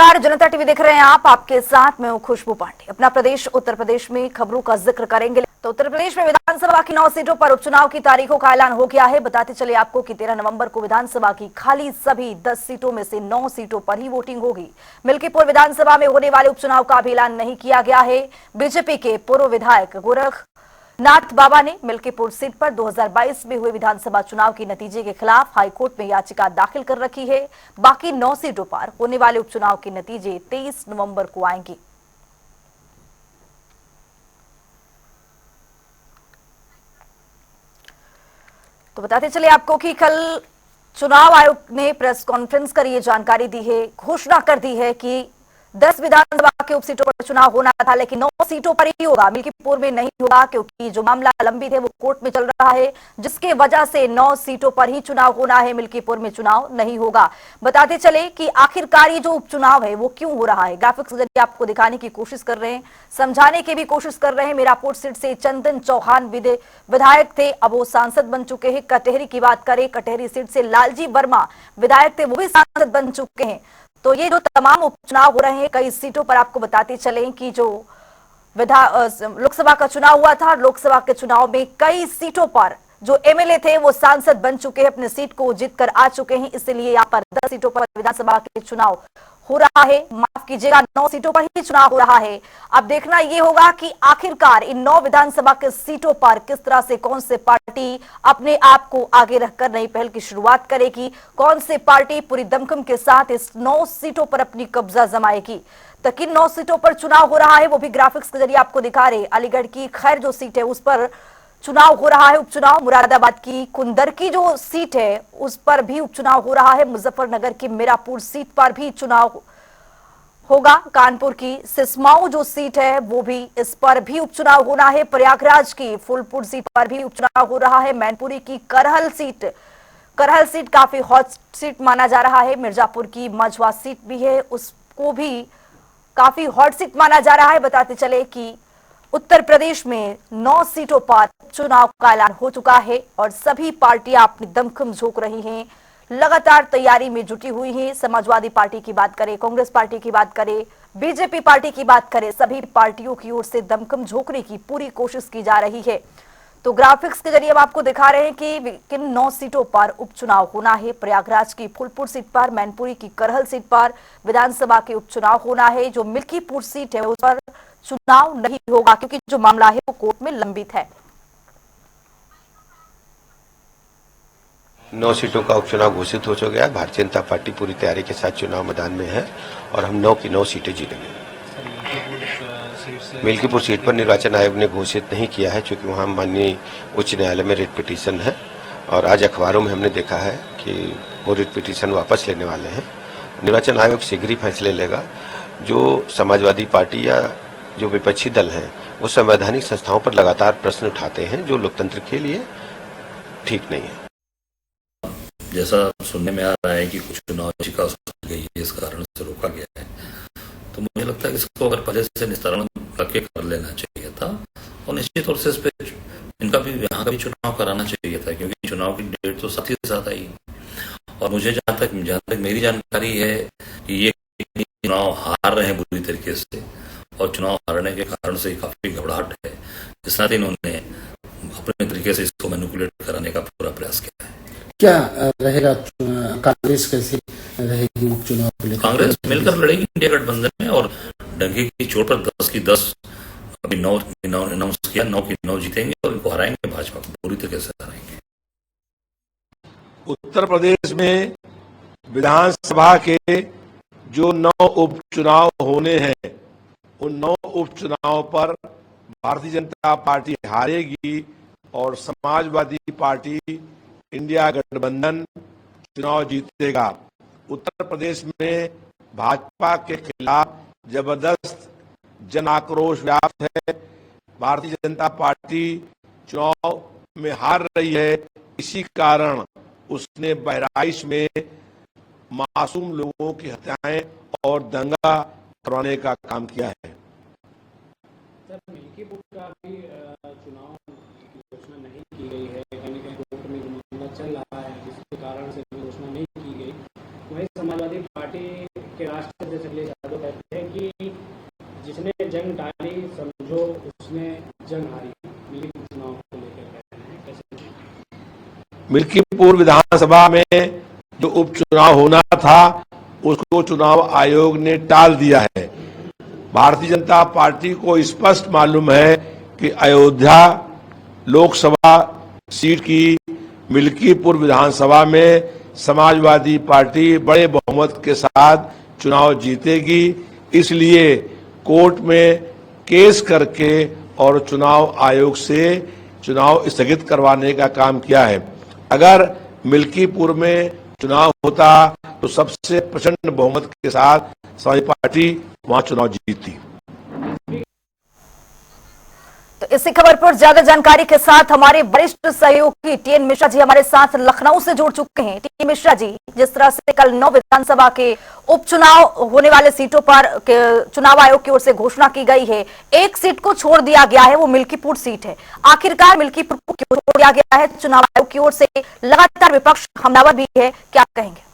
नमस्कार, जनता टीवी देख रहे हैं आप। आपके साथ मैं हूं खुशबू पांडे। अपना प्रदेश उत्तर प्रदेश में खबरों का जिक्र करेंगे। तो उत्तर प्रदेश में विधानसभा की 9 सीटों पर उपचुनाव की तारीखों का ऐलान हो गया है। बताते चले आपको कि 13 नवंबर को विधानसभा की खाली सभी 10 सीटों में से 9 सीटों पर ही वोटिंग होगी। मिल्कीपुर विधानसभा में होने वाले उपचुनाव का भी ऐलान नहीं किया गया है। बीजेपी के पूर्व विधायक गोरखनाथ बाबा ने मिल्कीपुर सीट पर 2022 में हुए विधानसभा चुनाव के नतीजे के खिलाफ हाईकोर्ट में याचिका दाखिल कर रखी है। बाकी 9 सीटों पर होने वाले उपचुनाव के नतीजे 23 नवंबर को आएंगे। तो बताते चले आपको कि कल चुनाव आयोग ने प्रेस कॉन्फ्रेंस कर ये जानकारी दी है, घोषणा कर दी है कि 10 विधानसभा के उप सीटों पर चुनाव होना था, लेकिन 9 सीटों पर ही होगा। मिल्कीपुर में नहीं होगा क्योंकि जो मामला लंबित है वो कोर्ट में चल रहा है, जिसके वजह से 9 सीटों पर ही चुनाव होना है। मिल्कीपुर में चुनाव नहीं होगा। बताते चले कि आखिरकार ये जो उपचुनाव है वो क्यों हो रहा है, ग्राफिक्स के जरिए आपको दिखाने की कोशिश कर रहे हैं, समझाने की भी कोशिश कर रहे हैं। मीरापुर सीट से चंदन चौहान विधायक थे, अब वो सांसद बन चुके हैं। कटेहरी की बात करें, कटेहरी सीट से लालजी वर्मा विधायक थे, वो भी सांसद बन चुके हैं। तो ये जो तमाम उपचुनाव हो रहे हैं कई सीटों पर, आपको बताते चलें कि जो लोकसभा का चुनाव हुआ था, लोकसभा के चुनाव में कई सीटों पर जो एमएलए थे वो सांसद बन चुके हैं, अपने सीट को जीत कर आ चुके हैं। इसलिए यहाँ पर 10 सीटों पर विधानसभा के चुनाव हो रहा है, माफ कीजिएगा 9 सीटों पर ही चुनाव हो रहा है। अब देखना यह होगा कि आखिरकार इन 9 विधानसभा के सीटों पर किस तरह से कौन से पार्टी अपने आप को आगे रखकर नई पहल की शुरुआत करेगी, कौन से पार्टी पूरी दमखम के साथ इस 9 सीटों पर अपनी कब्जा जमाएगी। तो किन 9 सीटों पर चुनाव हो रहा है वो भी ग्राफिक्स के जरिए आपको दिखा रहे। अलीगढ़ की खैर जो सीट है उस पर चुनाव हो रहा है उपचुनाव। मुरादाबाद की कुंदर की जो सीट है उस पर भी उपचुनाव हो रहा है। मुजफ्फरनगर की मीरापुर सीट पर भी चुनाव होगा। कानपुर की सिसमाऊ जो सीट है वो भी, इस पर भी उपचुनाव होना है। प्रयागराज की फूलपुर सीट पर भी उपचुनाव हो रहा है। मैनपुरी की करहल सीट काफी हॉट सीट माना जा रहा है। मिर्जापुर की मझवा सीट भी है, उसको भी काफी हॉट सीट माना जा रहा है। बताते चले कि उत्तर प्रदेश में 9 सीटों पर चुनाव का ऐलान हो चुका है और सभी पार्टियां अपनी दमखम झोंक रही हैं, लगातार तैयारी में जुटी हुई हैं। समाजवादी पार्टी की बात करें, कांग्रेस पार्टी की बात करें, बीजेपी पार्टी की बात करें, सभी पार्टियों की ओर से दमखम झोंकने की पूरी कोशिश की जा रही है। तो ग्राफिक्स के जरिए हम आपको दिखा रहे हैं कि किन 9 सीटों पर उपचुनाव होना है। प्रयागराज की फूलपुर सीट पर, मैनपुरी की करहल सीट पर विधानसभा के उपचुनाव होना है। जो मिल्कीपुर सीट है उस पर चुनाव नहीं होगा क्योंकि जो मामला है वो कोर्ट में लंबित है। 9 सीटों का उपचुनाव घोषित हो चुका है। भारतीय जनता पार्टी पूरी तैयारी के साथ चुनाव मैदान में है और हम 9 की 9 सीटें जीतेंगे। मिल्कीपुर सीट पर निर्वाचन आयोग ने घोषित नहीं किया है क्योंकि वहां माननीय उच्च न्यायालय में रिट पिटीशन है और आज अखबारों में हमने देखा है कि वो रिट पिटीशन वापस लेने वाले हैं। निर्वाचन आयोग शीघ्र ही फैसले लेगा। जो समाजवादी पार्टी या जो विपक्षी दल हैं वो संवैधानिक संस्थाओं पर लगातार प्रश्न उठाते हैं जो लोकतंत्र के लिए ठीक नहीं है। जैसा सुनने में आ रहा है कि कुछ चुनाव याचिका गई है, इस कारण से रोका गया है, तो मुझे लगता है कि इसको अगर पहले से निस्तारण करके कर लेना चाहिए था और निश्चित तौर से इस पे इनका भी यहाँ का भी चुनाव कराना चाहिए था क्योंकि चुनाव की डेट तो साथ ही साथ आई। और मुझे जहाँ तक मेरी जानकारी है कि ये चुनाव हार रहे हैं बुरी तरीके से और चुनाव हारने के कारण से काफी घबराहट है। इस नाते इन्होंने अपने तरीके से इसको मैनिपुलेट कराने का पूरा प्रयास किया है। क्या रहेगा, कांग्रेस कैसे रहेगी उपचुनाव को लेकर? कांग्रेस मिलकर लड़ेगी इंडिया गठबंधन में और डंके की चोट पर 10 की 10 अभी 9 अनाउंस किया, 9 की 9 जीतेंगे और इनको हराएंगे, भाजपा को पूरी तरीके से हराएंगे। उत्तर प्रदेश में विधानसभा के जो 9 उपचुनाव होने हैं उन 9 उपचुनाव पर भारतीय जनता पार्टी हारेगी और समाजवादी पार्टी इंडिया गठबंधन चुनाव जीतेगा। उत्तर प्रदेश में भाजपा के खिलाफ जबरदस्त जन आक्रोश व्याप्त है। भारतीय जनता पार्टी चुनाव में हार रही है, इसी कारण उसने बहराइच में मासूम लोगों की हत्याएं और दंगा करवाने का काम किया है। सर, मिल्कीपुर का भी चुनाव की घोषणा नहीं की गई है, कहीं कोर्ट में मामला चल रहा है जिसके कारण से घोषणा नहीं की गई। वही समाजवादी पार्टी के राष्ट्रीय अध्यक्ष अखिलेश उसमें जंग हारी मिलीपुर चुनाव को लेकर कह रहे हैं, कैसे? मिल्कीपुर विधानसभा में जो उपचुनाव होना था उसको चुनाव आयोग ने टाल दिया है। भारतीय जनता पार्टी को स्पष्ट मालूम है कि अयोध्या लोकसभा सीट की मिल्कीपुर विधानसभा में समाजवादी पार्टी बड़े बहुमत के साथ चुनाव जीतेगी, इसलिए कोर्ट में केस करके और चुनाव आयोग से चुनाव स्थगित करवाने का काम किया है। अगर मिल्कीपुर में चुनाव होता तो सबसे प्रचंड बहुमत के साथ समाजवादी पार्टी वहां चुनाव जीतती। तो इसी खबर पर ज्यादा जानकारी के साथ हमारे वरिष्ठ सहयोगी टीएन मिश्रा जी हमारे साथ लखनऊ से जुड़ चुके हैं। टीएन मिश्रा जी, जिस तरह से कल 9 विधानसभा के उपचुनाव होने वाले सीटों पर चुनाव आयोग की ओर से घोषणा की गई है, एक सीट को छोड़ दिया गया है, वो मिल्कीपुर सीट है। आखिरकार मिल्कीपुर को क्यों छोड़ दिया गया है? चुनाव आयोग की ओर से लगातार विपक्ष हमलावर भी है, क्या कहेंगे?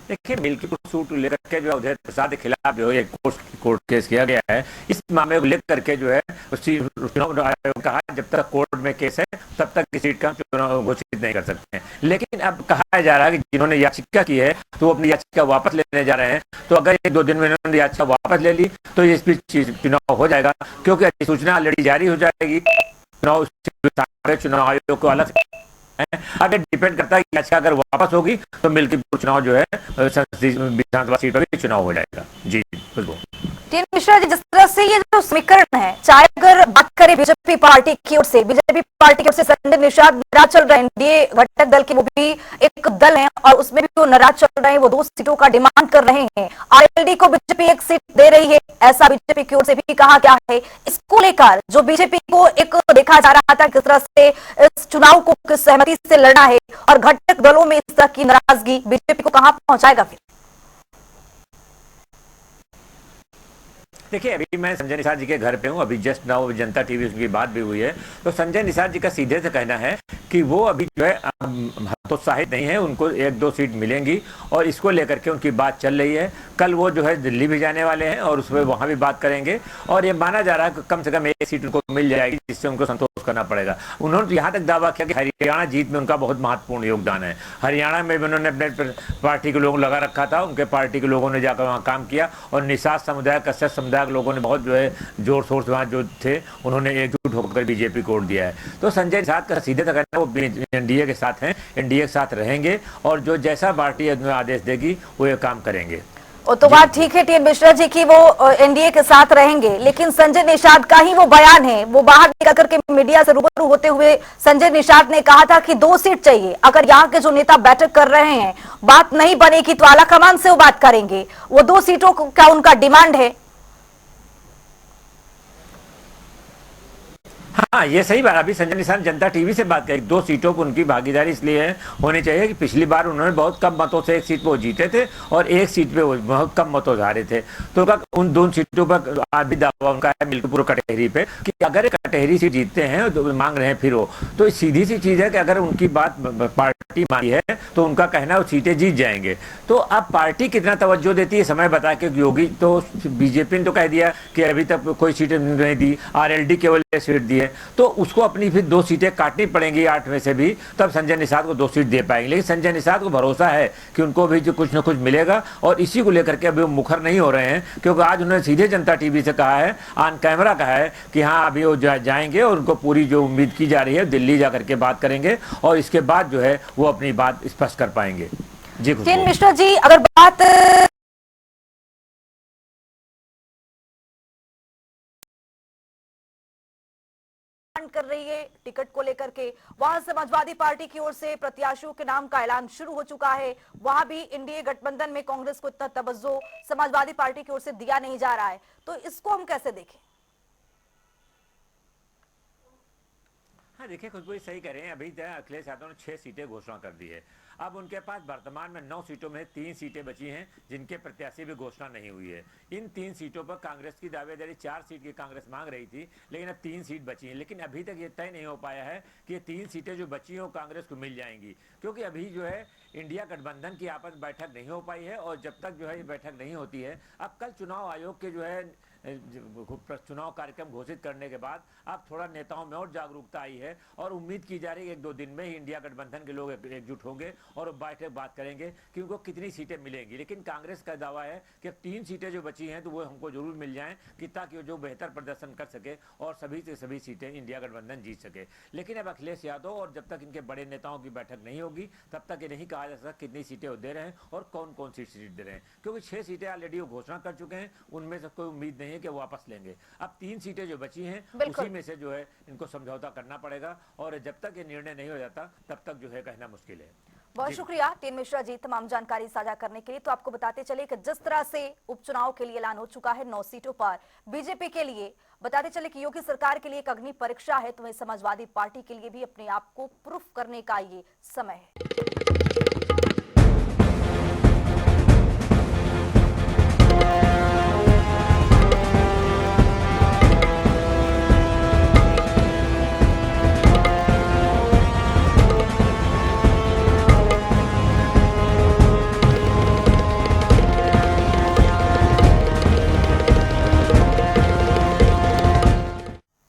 देखिए, मिल्कीपुर सूट लेकर के जो अवधेश प्रसाद के खिलाफ जो है कोर्ट केस किया गया है, इस मामले को लेकर के जो है चुनाव आयोग कहा जब तक कोर्ट में केस है तब तक किसी सीट का चुनाव घोषित नहीं कर सकते हैं। लेकिन अब कहा जा रहा है कि जिन्होंने याचिका की है तो वो अपनी याचिका वापस लेने जा रहे हैं। तो अगर 1-2 दिन में इन्होंने याचिका वापस ले ली तो इस बीच चुनाव हो जाएगा, क्योंकि अधिसूचना ऑलरेडी जारी हो जाएगी। चुनाव आयोग को अलग अगर डिपेंड करता है याचिका अगर वापस होगी तो मिल्कीपुर चुनाव जो है विधानसभा सीट पर भी चुनाव हो जाएगा। जी टीएन मिश्रा जी, जिस तरह से ये जो समीकरण है, चाहे अगर बात करें बीजेपी पार्टी की ओर से संजय निषाद नाराज चल रहे हैं, एनडीए घटक दल के वो भी एक दल है और उसमें भी वो नाराज चल रहे हैं, वो 2 सीटों का डिमांड कर रहे हैं। आरएलडी को बीजेपी 1 सीट दे रही है, ऐसा बीजेपी की ओर से भी कहा गया है। इसको लेकर जो बीजेपी को एक देखा जा रहा था किस तरह से इस चुनाव को किस सहमति से लड़ना है और घटक दलों में इस तरह की नाराजगी बीजेपी को कहां पहुंचाएगा फिर? देखिए, अभी मैं संजय निषाद जी के घर पे हूँ, अभी जस्ट नाउ जनता टीवी उनकी बात भी हुई है। तो संजय निषाद जी का सीधे से कहना है कि वो अभी जो है हतोत्साहित नहीं है, उनको 1-2 सीट मिलेंगी और इसको लेकर के उनकी बात चल रही है। कल वो जो है दिल्ली भी जाने वाले हैं और उसमें वहाँ भी बात करेंगे और ये माना जा रहा है कि कम से कम 1 सीट उनको मिल जाएगी जिससे उनको संतोष करना पड़ेगा। उन्होंने यहाँ तक दावा किया कि हरियाणा जीत में उनका बहुत महत्वपूर्ण योगदान है। हरियाणा में भी उन्होंने अपने पार्टी के लोग लगा रखा था, उनके पार्टी के लोगों ने जाकर वहाँ काम किया और निषाद समुदाय, कश्यप समुदाय के लोगों ने बहुत जो है जोर शोर से वहाँ जो थे उन्होंने एकजुट होकर बीजेपी को वोट दिया है। तो संजय निषाद का सीधे तक कहना वो एनडीए के साथ हैं, एनडीए के साथ रहेंगे और जो जैसा पार्टी आदेश देगी वो ये काम करेंगे। तो बात ठीक है टीएन मिश्रा जी की वो एनडीए के साथ रहेंगे, लेकिन संजय निषाद का ही वो बयान है, वो बाहर निकल करके मीडिया से रूबरू होते हुए संजय निषाद ने कहा था कि 2 सीट चाहिए। अगर यहाँ के जो नेता बैठक कर रहे हैं, बात नहीं बनेगी तो आला कमान से वो बात करेंगे। वो 2 सीटों का उनका डिमांड है। हाँ, ये सही बात। अभी संजय निषाद जनता टीवी से बात करी, 2 सीटों पर उनकी भागीदारी इसलिए होनी चाहिए कि पिछली बार उन्होंने बहुत कम मतों से 1 सीट पे वो जीते थे और 1 सीट पे वो बहुत कम मतों से हारे थे। तो उन 2 सीटों पर आज भी दावा उनका है मिल्कीपुर कटहरी पे कि अगर कटहरी सीट जीतते हैं तो मांग रहे हैं फिर वो, तो सीधी सी चीज है कि अगर उनकी बात पार्टी मानी है तो उनका कहना वो सीटें जीत जाएंगे। तो अब पार्टी कितना तवज्जो देती है समय बता के, योगी तो बीजेपी ने तो कह दिया कि अभी तक कोई सीटें नहीं दी, आरएलडी केवल सीट दी है, तो उसको अपनी फिर 2 सीटें काटनी पड़ेंगी 8 में से भी, तब संजय निषाद को 2 सीट दे पाएंगे। लेकिन संजय निषाद को भरोसा है कि उनको भी जो कुछ न कुछ मिलेगा और इसी को लेकर के अभी वो मुखर नहीं हो रहे हैं, क्योंकि आज उन्होंने सीधे जनता टीवी से कहा है, ऑन कैमरा कहा है कि हाँ अभी वो जाएंगे और उनको पूरी जो उम्मीद की जा रही है दिल्ली जाकर के बात करेंगे और इसके बाद जो है वो अपनी बात स्पष्ट कर पाएंगे। जी टीएन मिश्रा जी, अगर बात कर रही है टिकट को लेकर के, वहां समाजवादी पार्टी की ओर से प्रत्याशियों के नाम का ऐलान शुरू हो चुका है। वहां भी एनडीए गठबंधन में कांग्रेस को इतना तवज्जो समाजवादी पार्टी की ओर से दिया नहीं जा रहा है, तो इसको हम कैसे देखें? हाँ, देखिए खुशबू सही कह रहे हैं। अभी अखिलेश यादव ने 6 सीटें घोषणा कर दी है। अब उनके पास वर्तमान में 9 सीटों में 3 सीटें बची हैं जिनके प्रत्याशी भी घोषणा नहीं हुई है। इन 3 सीटों पर कांग्रेस की दावेदारी 4 सीट की कांग्रेस मांग रही थी, लेकिन अब 3 सीट बची हैं। लेकिन अभी तक ये तय नहीं हो पाया है कि ये 3 सीटें जो बची हैं वो कांग्रेस को मिल जाएंगी, क्योंकि अभी जो है इंडिया गठबंधन की आपस में बैठक नहीं हो पाई है। और जब तक जो है ये बैठक नहीं होती है, अब कल चुनाव आयोग के जो है चुनाव कार्यक्रम घोषित करने के बाद अब थोड़ा नेताओं में और जागरूकता आई है और उम्मीद की जा रही है 1-2 दिन में ही इंडिया गठबंधन के लोग एकजुट होंगे और बैठक बात करेंगे कि उनको कितनी सीटें मिलेंगी। लेकिन कांग्रेस का दावा है कि अब 3 सीटें जो बची हैं तो वो हमको जरूर मिल जाएं, कि ताकि जो बेहतर प्रदर्शन कर सके और सभी से सभी सीटें इंडिया गठबंधन जीत सके। लेकिन अब अखिलेश यादव और जब तक इनके बड़े नेताओं की बैठक नहीं होगी तब तक ये नहीं कहा जा सकता कितनी सीटें वो दे रहे हैं और कौन कौन सी सीट दे रहे हैं, क्योंकि 6 सीटें ऑलरेडी वो घोषणा कर चुके हैं, उनमें से कोई उम्मीद नहीं है कि वो वापस लेंगे। अब 3 सीटें जो बची हैं उसी में से जो है इनको समझौता करना पड़ेगा और जब तक ये निर्णय नहीं हो जाता तब तक जो है कहना मुश्किल है। बहुत शुक्रिया टीएन मिश्रा जी तमाम जानकारी साझा करने के लिए। तो आपको बताते चले कि जिस तरह से उपचुनाव के लिए ऐलान हो चुका है 9 सीटों पर बीजेपी के लिए, बताते चले कि योगी सरकार के लिए एक अग्नि परीक्षा है, तो वहीं समाजवादी पार्टी के लिए भी अपने आप को प्रूफ करने का ये समय है।